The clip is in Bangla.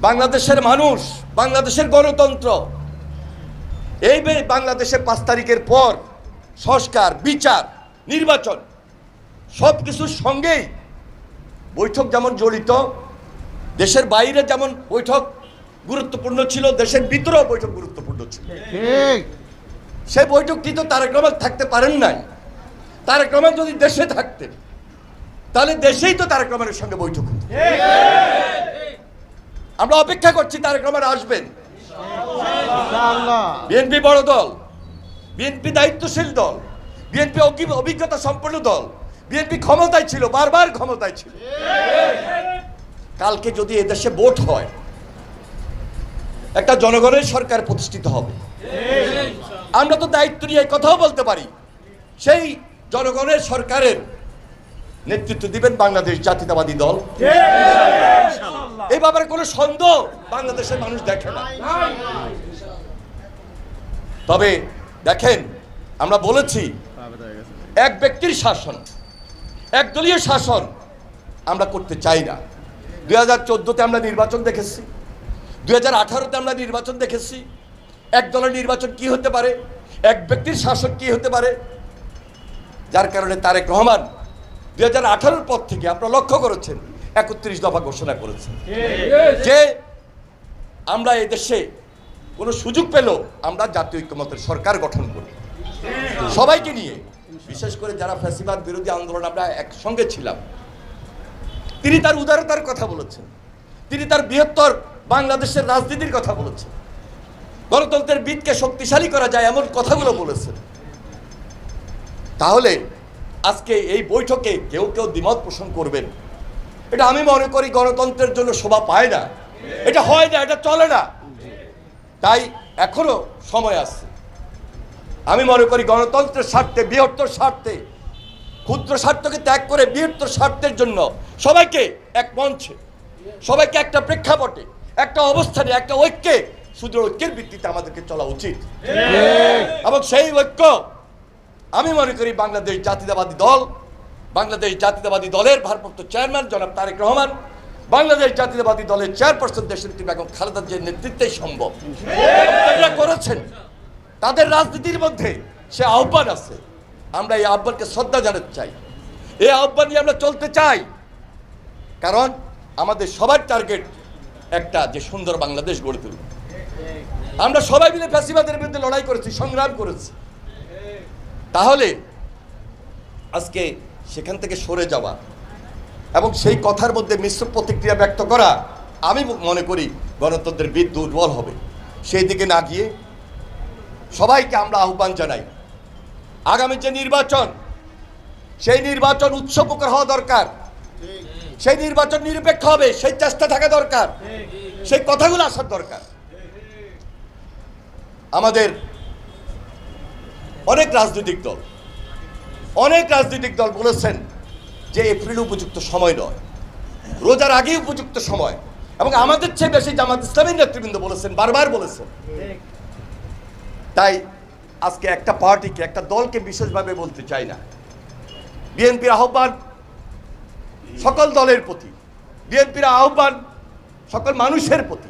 বাংলাদেশের মানুষ, বাংলাদেশের গণতন্ত্র, এই বাংলাদেশে 5 তারিখের পর সংস্কার, বিচার, নির্বাচন সব কিছুর সঙ্গেই বৈঠক যেমন জড়িত, দেশের বাইরে যেমন বৈঠক গুরুত্বপূর্ণ ছিল, দেশের ভিতরেও বৈঠক গুরুত্বপূর্ণ ছিল। সেই বৈঠকটি তো তারেক রহমান থাকতে পারেন নাই। তারেক রহমান যদি দেশে থাকতেন তাহলে দেশেই তো তারেক রহমানের সঙ্গে বৈঠক হতো। আমরা অপেক্ষা করছি তারেক রহমান আসবেন। বিএনপি বড় দল, বিএনপি দায়িত্বশীল দল, বিএনপি অভিজ্ঞতা সম্পন্ন দল, বিএনপি ক্ষমতায় ছিল, বারবার ক্ষমতায় ছিল। কালকে যদি এদেশে ভোট হয়, একটা জনগণের সরকার প্রতিষ্ঠিত হবে। আমরা তো দায়িত্ব নিয়ে কথাও বলতে পারি। সেই জনগণের সরকারের নেতৃত্ব দিবেন বাংলাদেশ জাতীয়তাবাদী দল। এই ব্যাপারে কোনো সন্দেহ বাংলাদেশের মানুষ দেখে না। তবে দেখেন, আমরা বলেছি এক ব্যক্তির শাসন, একদলীয় শাসন আমরা করতে চাই না। 2014-তে আমরা নির্বাচন দেখেছি, 2018-তে আমরা নির্বাচন দেখেছি। এক দলের নির্বাচন কি হতে পারে, এক ব্যক্তির শাসন কি হতে পারে। যার কারণে তারেক রহমান 2018-র পর থেকে আপনারা লক্ষ্য করেছেন 31 দফা ঘোষণা করেছেন যে আমরা এই দেশে কোনো সুযোগ পেলেও আমরা জাতীয় ঐক্যমত্যের সরকার গঠন করি, সবাইকে নিয়ে। বিশেষ করে যারা ফ্যাসিবাদ বিরোধী আন্দোলন আমরা একসঙ্গে ছিলাম, তিনি তার উদারতার কথা বলেছেন, তিনি তার বৃহত্তর বাংলাদেশের রাজনীতির কথা বলেছেন, গণতন্ত্রের ভিতকে শক্তিশালী করা যায় এমন কথাগুলো বলেছেন। তাহলে আজকে এই বৈঠকে কেউ কেউ দ্বিমত পোষণ করবেন, এটা আমি মনে করি গণতন্ত্রের জন্য শোভা পায় না, এটা হয় না, এটা চলে না। তাই এখনো সময় আছে। আমি মনে করি গণতন্ত্রের স্বার্থে, বৃহত্তর স্বার্থে, ক্ষুদ্র স্বার্থকে ত্যাগ করে বৃহত্তর স্বার্থের জন্য সবাইকে এক মঞ্চে, সবাইকে একটা প্রেক্ষাপটে, একটা অবস্থানে, একটা ঐক্যে, শুধু ঐক্যের ভিত্তিতে আমাদেরকে চলা উচিত। এবং সেই ঐক্য আমি মনে করি বাংলাদেশ জাতীয়তাবাদী দল, বাংলাদেশ জাতীয়তাবাদী দলের ভারপ্রাপ্ত চেয়ারম্যান জনাব তারেক রহমান, বাংলাদেশ জাতীয়তাবাদী দলের চেয়ারপারসন দেশনেত্রী বেগম খালেদা জিয়ার নেতৃত্বেই সম্ভব। তারা করেছেন, তাদের রাজনীতির মধ্যে সে আহ্বান আছে। আমরা এই আহ্বানকে শ্রদ্ধা জানাতে চাই, এই আহ্বান নিয়ে আমরা চলতে চাই। কারণ আমাদের সবার টার্গেট একটা, যে সুন্দর বাংলাদেশ গড়ে তুলব। আমরা সবাই মিলে ফ্যাসিবাদের বিরুদ্ধে লড়াই করেছি, সংগ্রাম করেছি। তাহলে আজকে সেখান থেকে সরে যাওয়া এবং সেই কথার মধ্যে মিশ্র প্রতিক্রিয়া ব্যক্ত করা, আমি মনে করি গণতন্ত্রের ভিত দুর্বল হবে। সেই দিকে না গিয়ে সবাইকে আমরা আহ্বান জানাই, আগামী যে নির্বাচন, সেই নির্বাচন উৎসবমুখর হওয়া দরকার, সেই নির্বাচন নিরপেক্ষ হবে, সেই চেষ্টা থাকা দরকার, সেই কথাগুলো আসার দরকার। আমাদের অনেক রাজনৈতিক দল বলেছেন যে এপ্রিল উপযুক্ত সময় নয়, রোজার আগেই উপযুক্ত সময়। এবং আমাদের চেয়ে বেশি জামাত ইসলামী নেতৃবৃন্দ বলেছেন, বারবার বলেছেন। তাই আজকে একটা পার্টিকে, একটা দলকে বিশেষভাবে বলতে চাই না। বিএনপির আহ্বান সকল দলের প্রতি, বিএনপির আহ্বান সকল মানুষের প্রতি,